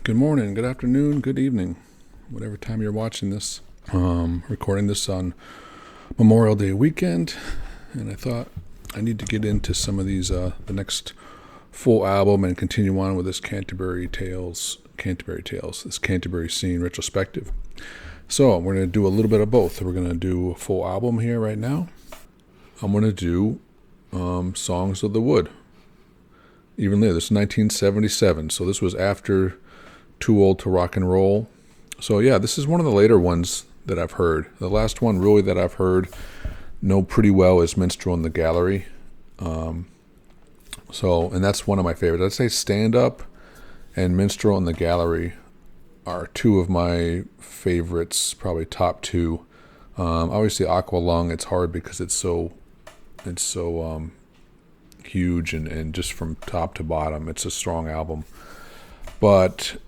Good morning, good afternoon, good evening, whatever time you're watching this. Recording this on Memorial Day weekend, and I thought I need to get into some of these, the next full album and continue on with this Canterbury Tales, this Canterbury Scene retrospective. So we're going to do a little bit of both. We're going to do a full album here right now. I'm going to do Songs of the Wood. Even later, this is 1977, so this was after Too Old to Rock and Roll. So yeah, this is one of the later ones that I've heard. The last one really that I've heard know pretty well is Minstrel in the Gallery. And that's one of my favorites. I'd say Stand Up and Minstrel in the Gallery are two of my favorites, probably top two. Obviously Aqua Lung, it's hard because it's so huge and just from top to bottom, it's a strong album. But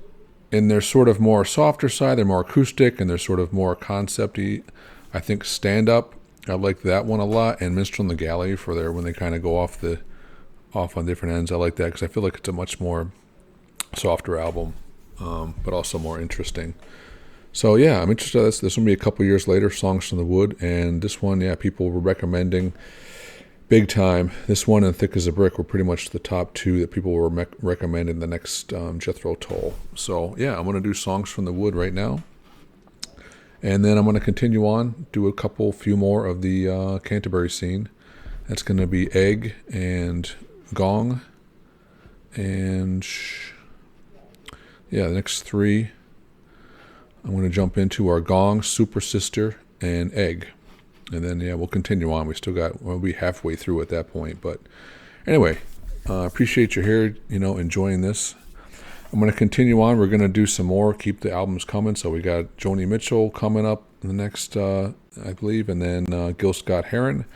in their sort of more softer side, they're more acoustic and they're sort of more concept-y. I think Stand Up, I like that one a lot, and Minstrel in the Gallery for their when they kind of go off on different ends. I like that because I feel like it's a much more softer album, but also more interesting. So yeah, I'm interested. This will be a couple years later, Songs from the Wood, and this one, yeah, people were recommending big time. This one and Thick as a Brick were pretty much the top two that people were recommending the next Jethro Tull. So yeah, I'm going to do Songs from the Wood right now. And then I'm going to continue on, do a few more of the Canterbury Scene. That's going to be Egg and Gong. And the next three I'm going to jump into are Gong, Super Sister, and Egg. And then, we'll continue on. We'll be halfway through at that point. But anyway, appreciate you here, enjoying this. I'm going to continue on. We're going to do some more, keep the albums coming. So we got Joni Mitchell coming up in the next, I believe, and then Gil Scott-Heron,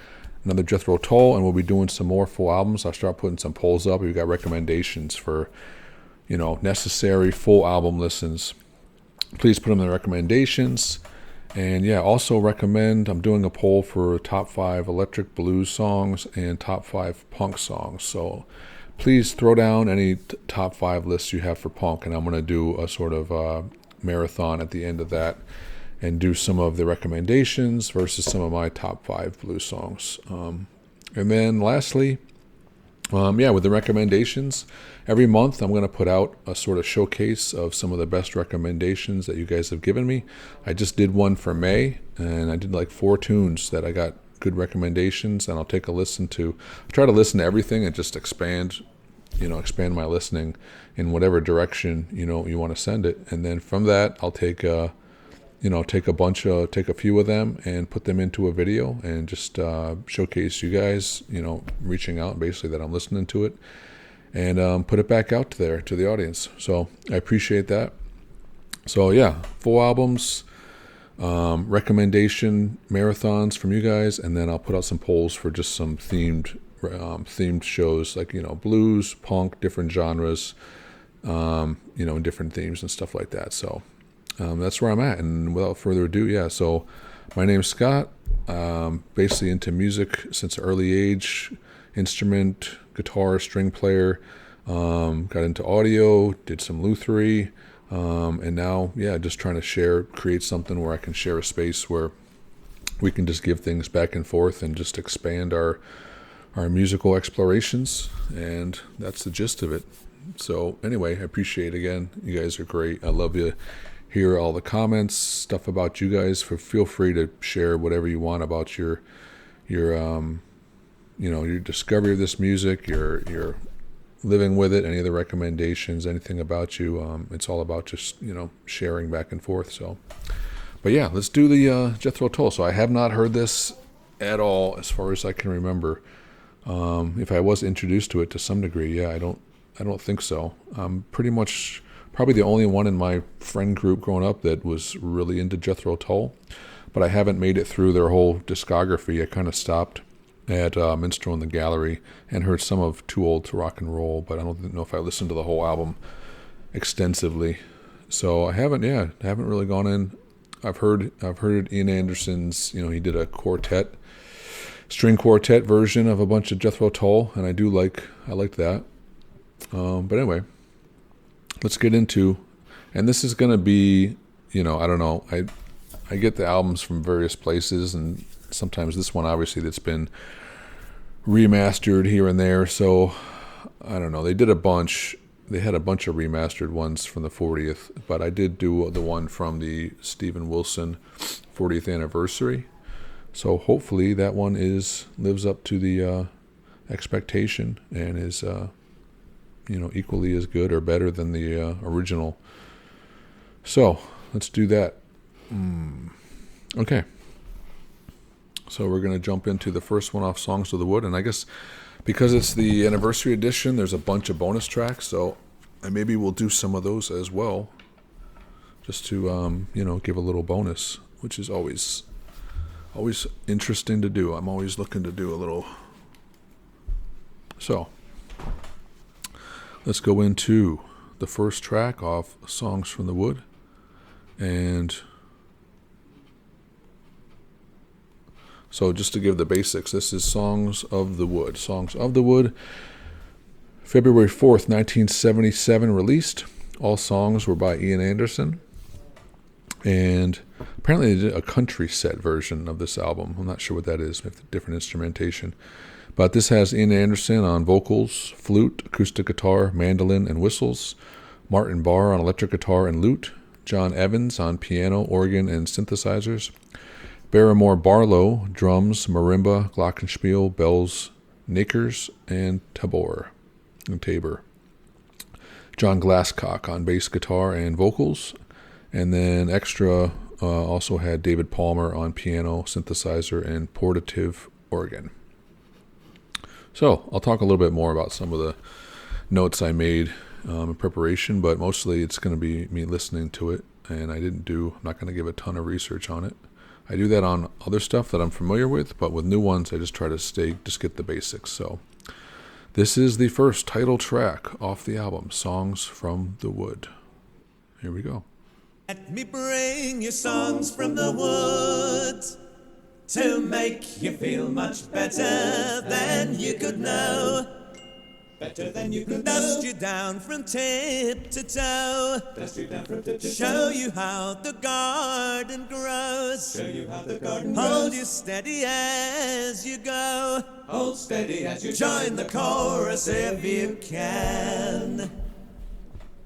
another Jethro Tull, and we'll be doing some more full albums. I'll start putting some polls up. We've got recommendations for, necessary full album listens. Please put them in the recommendations. And also recommend, I'm doing a poll for top 5 electric blues songs and top 5 punk songs. So please throw down any top 5 lists you have for punk, and I'm going to do a sort of marathon at the end of that and do some of the recommendations versus some of my top 5 blues songs. And then lastly, with the recommendations, every month I'm going to put out a sort of showcase of some of the best recommendations that you guys have given me. I just did one for May, and I did like 4 tunes that I got good recommendations, and I'll take a listen to. I try to listen to everything and just expand my listening in whatever direction, you want to send it. And then from that, I'll take a few of them and put them into a video and just showcase you guys, reaching out basically that I'm listening to it, and put it back out there to the audience. So I appreciate that. So full albums, recommendation marathons from you guys, and then I'll put out some polls for just some themed shows like blues, punk, different genres, and different themes and stuff like that. So that's where I'm at. And without further ado, so my name's Scott. Basically into music since an early age, instrument, guitar, string player. Got into audio, did some luthery, and now, just trying to create something where I can share a space where we can just give things back and forth and just expand our musical explorations. And that's the gist of it. So anyway, I appreciate it again. You guys are great. I love you. Hear all the comments, stuff about you guys. Feel free to share whatever you want about your discovery of this music, your living with it, any of the recommendations, anything about you. It's all about just sharing back and forth. So, but let's do the Jethro Tull. So I have not heard this at all, as far as I can remember. If I was introduced to it to some degree, I don't think so. I'm pretty much probably the only one in my friend group growing up that was really into Jethro Tull, but I haven't made it through their whole discography. I kind of stopped at Minstrel in the Gallery and heard some of Too Old to Rock and Roll, but I don't know if I listened to the whole album extensively. So I haven't really gone in. I've heard Ian Anderson's, he did a string quartet version of a bunch of Jethro Tull, and I liked that. But anyway, let's get into And this is going to be, I don't know. I get the albums from various places, and sometimes this one, obviously, that's been remastered here and there. So I don't know. They did a bunch. They had a bunch of remastered ones from the 40th, but I did do the one from the Steven Wilson 40th anniversary. So hopefully that one lives up to the expectation and is equally as good or better than the original. So let's do that. Okay. So we're going to jump into the first one off Songs of the Wood, and I guess because it's the anniversary edition, there's a bunch of bonus tracks, so maybe we'll do some of those as well, just to give a little bonus, which is always interesting to do. I'm always looking to do a little. So let's go into the first track off Songs from the Wood, and so just to give the basics, this is Songs of the Wood. Songs of the Wood, February 4th, 1977 released. All songs were by Ian Anderson. And apparently they did a country set version of this album. I'm not sure what that is, with different instrumentation. But this has Ian Anderson on vocals, flute, acoustic guitar, mandolin, and whistles. Martin Barr on electric guitar and lute. John Evans on piano, organ, and synthesizers. Barrymore Barlow, drums, marimba, glockenspiel, bells, knickers, and tabor. John Glasscock on bass guitar and vocals. And then extra also had David Palmer on piano, synthesizer, and portative organ. So I'll talk a little bit more about some of the notes I made in preparation, but mostly it's going to be me listening to it, and I'm not going to give a ton of research on it. I do that on other stuff that I'm familiar with, but with new ones, I just try to just get the basics. So this is the first title track off the album, Songs from the Wood. Here we go. Let me bring you songs from the woods to make you feel much better than you could know. Better than you could know. Dust you down from tip to toe. Dust you down from tip to toe. Show you how the garden grows. Show you how the garden grows. Hold you steady as you go. Hold steady as you go. Join the chorus if you can.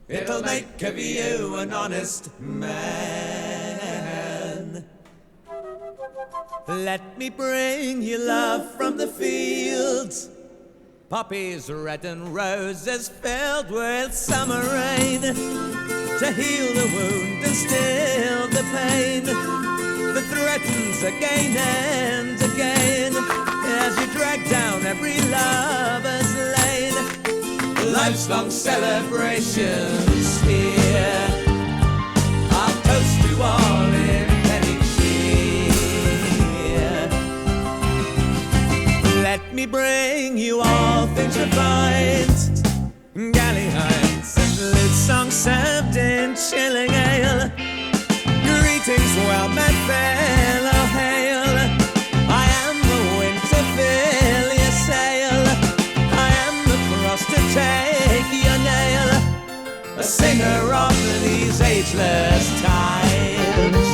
It'll make of you an honest man. Let me bring you love from the fields. Poppies red and roses filled with summer rain to heal the wound and still the pain that threatens again and again as you drag down every lover's lane. Life's long celebrations here, I'll toast you all in penny cheer. Let me bring you all things refined, galley heights and lute songs served in chilling ale. Greetings, well-met fellow, hail. I am the wind to fill your sail. I am the frost to take your nail. A singer of these ageless times,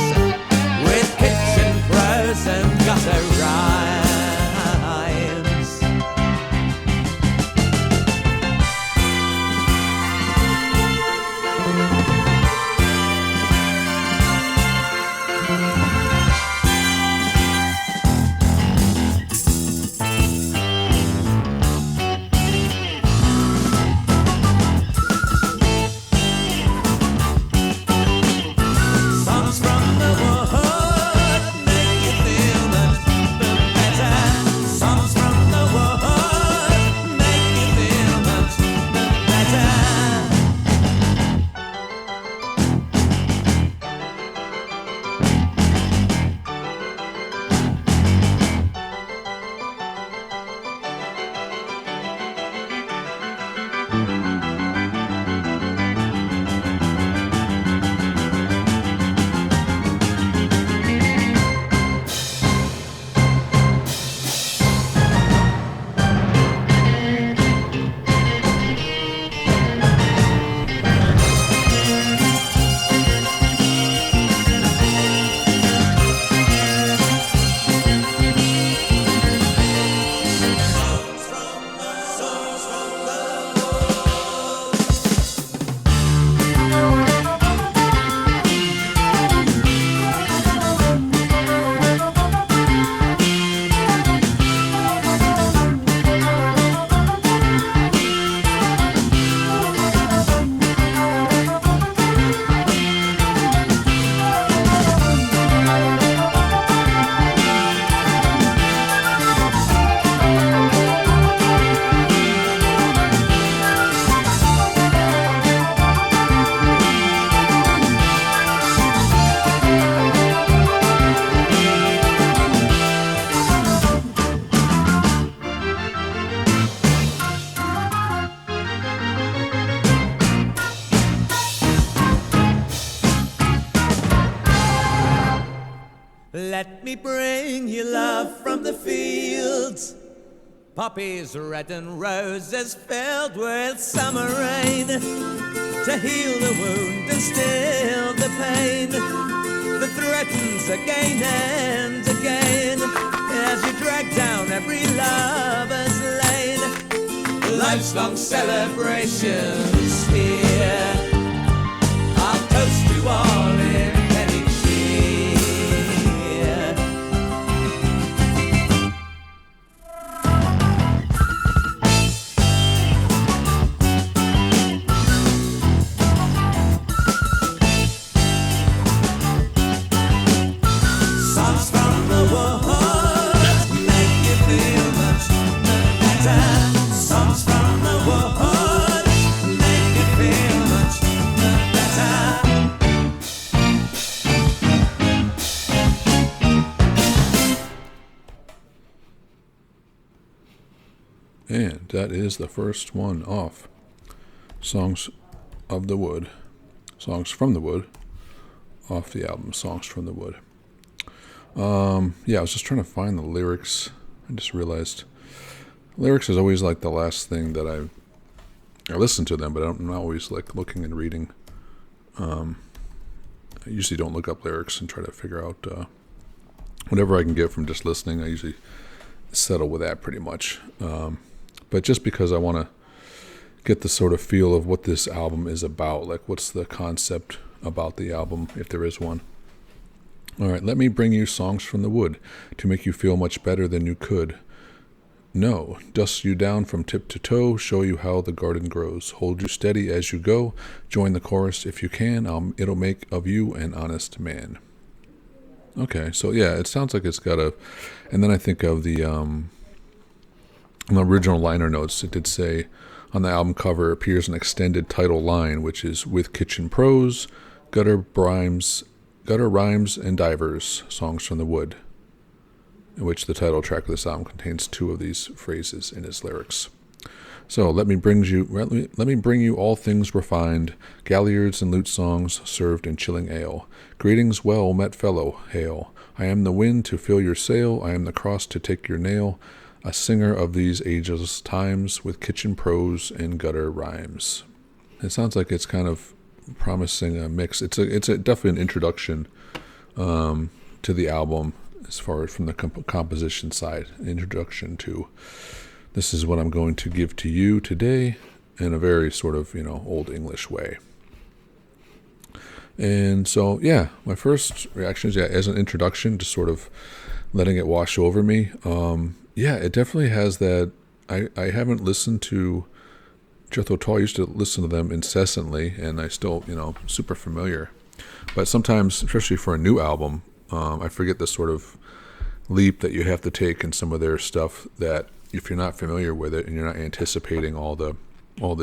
with kitchen prose and gutter rhymes. Poppies red and roses filled with summer rain to heal the wound and still the pain that threatens again and again as you drag down every lover's lane. Life's long celebrations here. I'll toast you all in penny cheer. Songs from the woods make you feel much better. Songs from the woods make you feel much better. And that is the first one off. Songs of the Wood. Songs from the Wood. Off the album, Songs from the Wood. Yeah, I was just trying to find the lyrics. I just realized lyrics is always like the last thing that I listen to them, but I'm not always like looking and reading. I usually don't look up lyrics and try to figure out whatever I can get from just listening. I usually settle with that pretty much. But just because I want to get the sort of feel of what this album is about, like what's the concept about the album, if there is one. All right, let me bring you songs from the wood to make you feel much better than you could. No, dust you down from tip to toe, show you how the garden grows, hold you steady as you go, join the chorus if you can, it'll make of you an honest man. Okay, so yeah, it sounds like it's got a, and then I think of the original liner notes. It did say on the album cover appears an extended title line, which is with kitchen prose, gutter rhymes, and divers, songs from the wood, in which the title track of this album contains two of these phrases in its lyrics. So let me bring you all things refined, galliards and lute songs served in chilling ale. Greetings, well met fellow, hail. I am the wind to fill your sail, I am the cross to take your nail, a singer of these ageless times with kitchen prose and gutter rhymes. It sounds like it's kind of promising a mix. It's definitely an introduction to the album as far as from the composition side. Introduction to this is what I'm going to give to you today in a very sort of, Old English way. And so, yeah, my first reaction is, as an introduction, just sort of letting it wash over me. Yeah, it definitely has that. I haven't listened to Jethro Tull. I used to listen to them incessantly, and I still, super familiar. But sometimes, especially for a new album, I forget the sort of leap that you have to take in some of their stuff, that if you're not familiar with it and you're not anticipating all the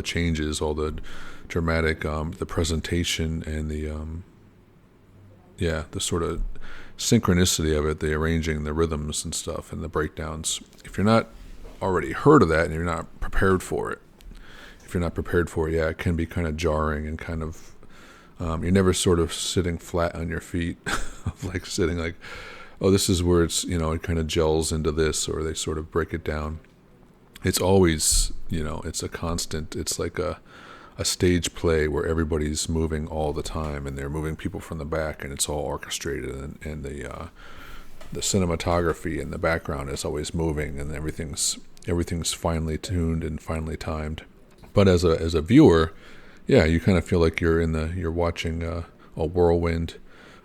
changes, all the dramatic, the presentation and the sort of synchronicity of it, the arranging, the rhythms and stuff, and the breakdowns. If you're not already heard of that and you're not prepared for it, yeah, it can be kind of jarring and kind of, you're never sort of sitting flat on your feet, like sitting like, oh, this is where it's, it kind of gels into this, or they sort of break it down. It's always, it's a constant, it's like a stage play where everybody's moving all the time, and they're moving people from the back, and it's all orchestrated, and the cinematography in the background is always moving, and everything's finely tuned and finely timed. But as a viewer, yeah, you kind of feel like you're watching a whirlwind.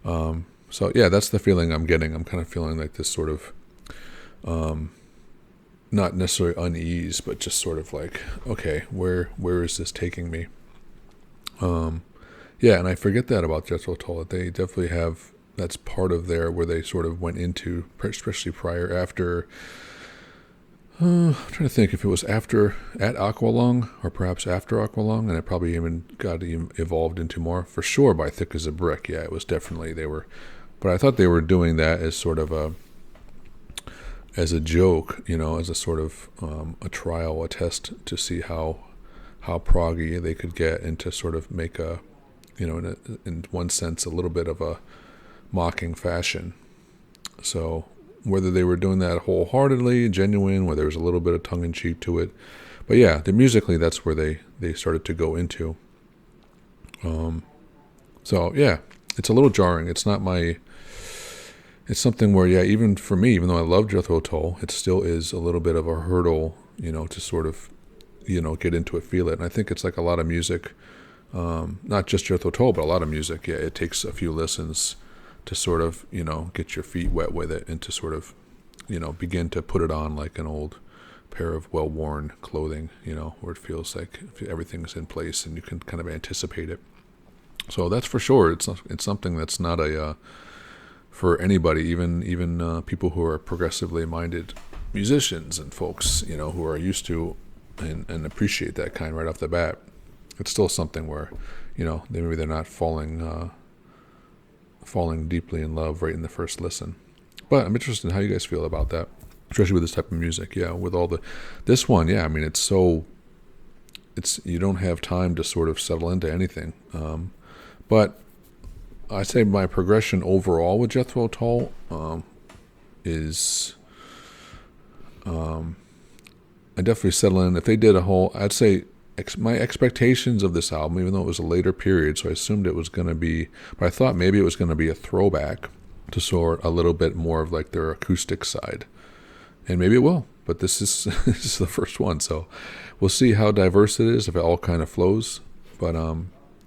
So yeah, that's the feeling I'm getting. I'm kind of feeling like this sort of, not necessarily unease, but just sort of like, okay, where is this taking me? Yeah, and I forget that about Jethro Tull. They definitely have, that's part of where they sort of went into, especially after, I'm trying to think if it was at Aqualung or perhaps after Aqualung, and it probably even got evolved into more, for sure, by Thick as a Brick. Yeah, it was definitely, but I thought they were doing that as sort of as a joke, as a sort of a trial, a test to see how proggy they could get, and to sort of make in one sense, a little bit of a mocking fashion. So whether they were doing that wholeheartedly, genuine, whether there was a little bit of tongue-in-cheek to it. But yeah, musically, that's where they started to go into. So yeah, it's a little jarring. It's not my... It's something where, yeah, even for me, even though I love Jethro Tull, it still is a little bit of a hurdle, to sort of, get into it, feel it. And I think it's like a lot of music, not just Jethro Tull, but a lot of music. Yeah, it takes a few listens to sort of, get your feet wet with it and to sort of, begin to put it on like an old pair of well-worn clothing, where it feels like everything's in place and you can kind of anticipate it. So that's for sure. It's something that's not for anybody, even people who are progressively minded musicians and folks, who are used to and appreciate that kind right off the bat. It's still something where, maybe they're not falling deeply in love right in the first listen. But I'm interested in how you guys feel about that, especially with this type of music. Yeah, with all this one, yeah, I mean, it's you don't have time to sort of settle into anything. But I'd say my progression overall with Jethro Tull is I definitely settle in. If they did a whole, I'd say my expectations of this album, even though it was a later period, so I assumed it was going to be, but I thought maybe it was going to be a throwback to sort a little bit more of like their acoustic side. And maybe it will, but this is this is the first one, so we'll see how diverse it is, if it all kind of flows. But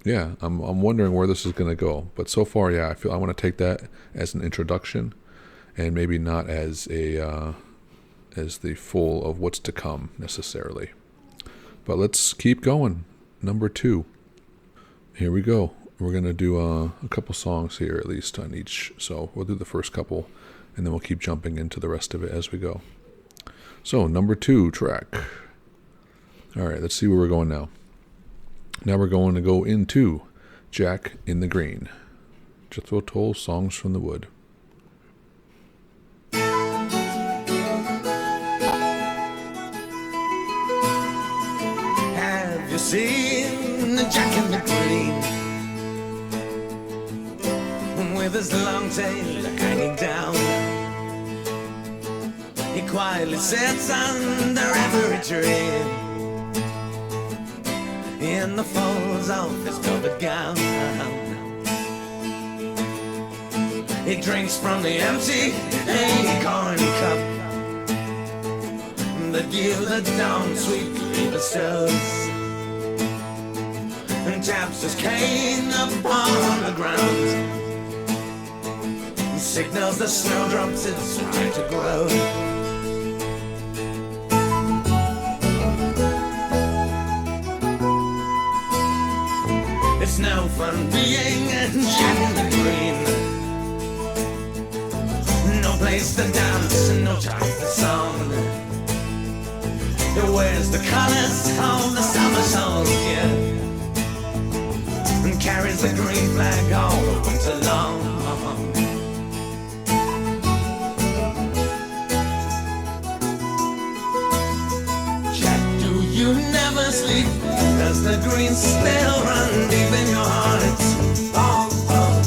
yeah, I'm wondering where this is going to go. But so far, yeah, I feel I want to take that as an introduction, and maybe not as as the full of what's to come necessarily. But let's keep going. Number 2. Here we go. We're going to do a couple songs here at least on each. So we'll do the first couple, and then we'll keep jumping into the rest of it as we go. So number 2 track. All right, let's see where we're going now. Now we're going to go into Jack in the Green. Jethro Tull, Songs from the Wood. Have you seen the Jack in the Green? With his long tail hanging down, he quietly sits under every tree, in the folds of his velvet gown. He drinks from the empty acorn cup that gives the dawn sweetly bestows, and taps his cane upon the ground, signals the snowdrops it's time to grow. It's no fun being Jack in the Green. No place to dance and no time for song. He wears the colors of the summer solstice, and carries the green flag all the winter long. You never sleep, does the green smell run deep in your heart? Oh, oh.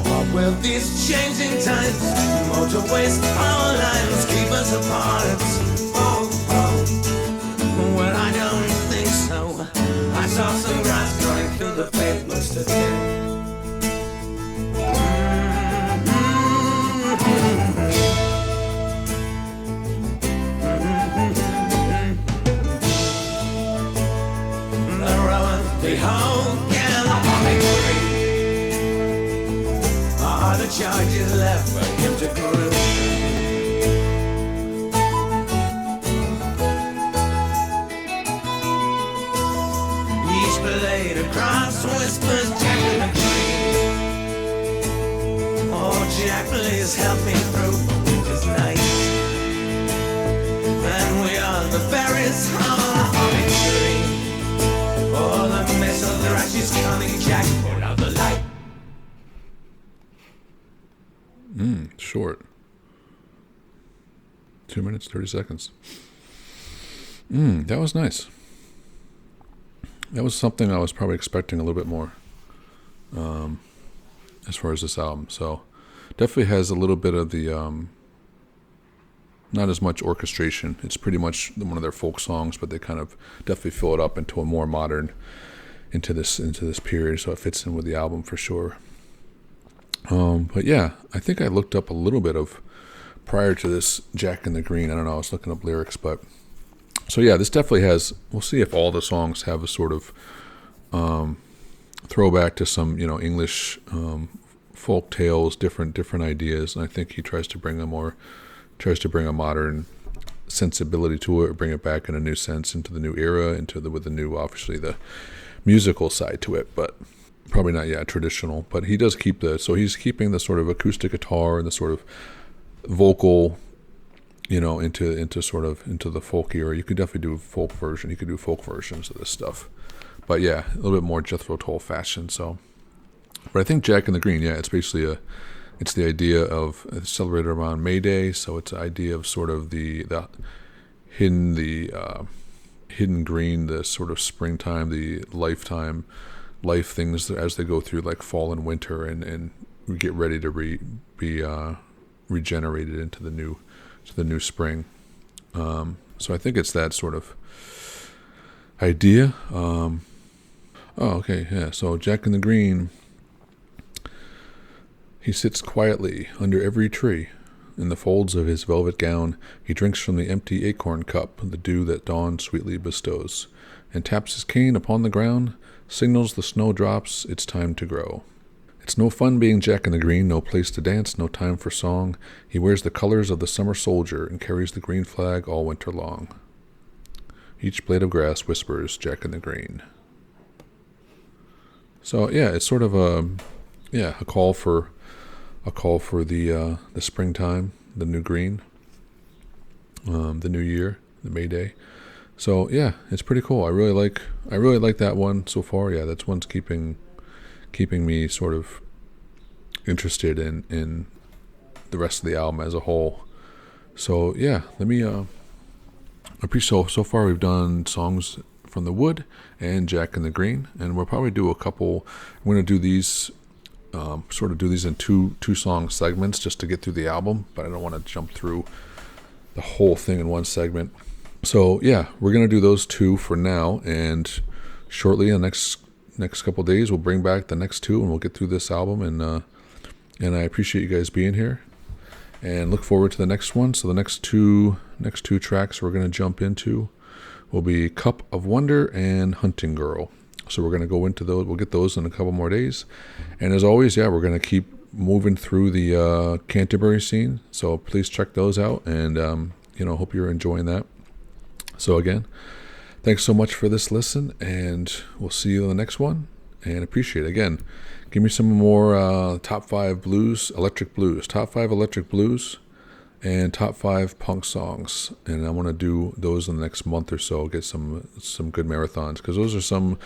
What will these changing times, motorways, our lives keep us apart? Oh, oh. Well, I don't think so. I saw some grass growing through the pavements today. Behold, and the homing tree are the charges left for him to groove. Each blade across whispers Jack in the Green. Oh, Jack, please help me through the winter's night. And we are the berries on the homing tree. Oh, the mess of the rush is coming, Jack, put out the light. Short. 2 minutes, 30 seconds. That was nice. That was something I was probably expecting a little bit more as far as this album. So definitely has a little bit of the not as much orchestration. It's pretty much one of their folk songs, but they kind of definitely fill it up into a more modern, into this period. So it fits in with the album for sure. But yeah, I think I looked up a little bit of prior to this Jack in the Green. I don't know. I was looking up lyrics, but so yeah, this definitely has. We'll see if all the songs have a sort of throwback to some English folk tales, different ideas, and I think he tries to bring a modern sensibility to it, or bring it back in a new sense into the new era, with the new, obviously, the musical side to it, but probably not traditional. But he does keep he's keeping the sort of acoustic guitar and the sort of vocal, into the folk era. You could definitely do a folk version. You could do folk versions of this stuff, but yeah, a little bit more Jethro Tull fashion. So, but I think Jack in the Green, it's basically it's the idea of it's celebrated around May Day, so it's the idea of sort of the hidden green, the sort of springtime, the life things as they go through like fall and winter, and we get ready to be regenerated into the new spring. So I think it's that sort of idea. So Jack in the Green. He sits quietly under every tree. In the folds of his velvet gown, he drinks from the empty acorn cup the dew that dawn sweetly bestows, and taps his cane upon the ground, signals the snowdrops it's time to grow. It's no fun being Jack in the Green, no place to dance, no time for song. He wears the colors of the summer soldier and carries the green flag all winter long. Each blade of grass whispers Jack in the Green. So yeah, it's sort of a call for the springtime, the new green, the new year, the May Day. So yeah, it's pretty cool. I really like that one so far. Yeah, that's one's keeping me sort of interested in the rest of the album as a whole. So yeah, let me so far we've done songs from the Wood and Jack in the Green, and we'll probably do a couple. I'm going to do these. Sort of do these in two song segments just to get through the album, but I don't want to jump through the whole thing in one segment. So yeah, we're gonna do those two for now, and shortly in the next couple of days we'll bring back the next two, and we'll get through this album. And I appreciate you guys being here, and look forward to the next one. So the next two tracks we're gonna jump into will be Cup of Wonder and Hunting Girl. So we're going to go into those. We'll get those in a couple more days. And as always, we're going to keep moving through the Canterbury scene. So please check those out. And, hope you're enjoying that. So again, thanks so much for this listen. And we'll see you in the next one. And appreciate it. Again, give me some more top 5 blues, electric blues. Top 5 electric blues. And top 5 punk songs, and I want to do those in the next month or so. Get some good marathons, because those are some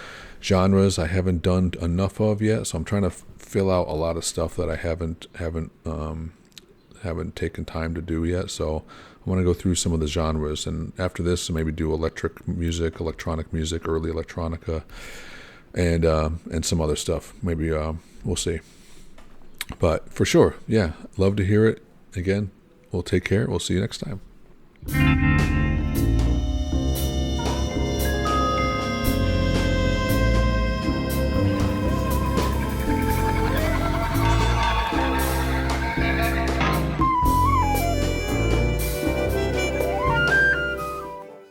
genres I haven't done enough of yet. So I'm trying to fill out a lot of stuff that I haven't taken time to do yet. So I want to go through some of the genres, and after this, maybe do electronic music, early electronica, and some other stuff. Maybe we'll see. But for sure, love to hear it again. We'll take care. We'll see you next time.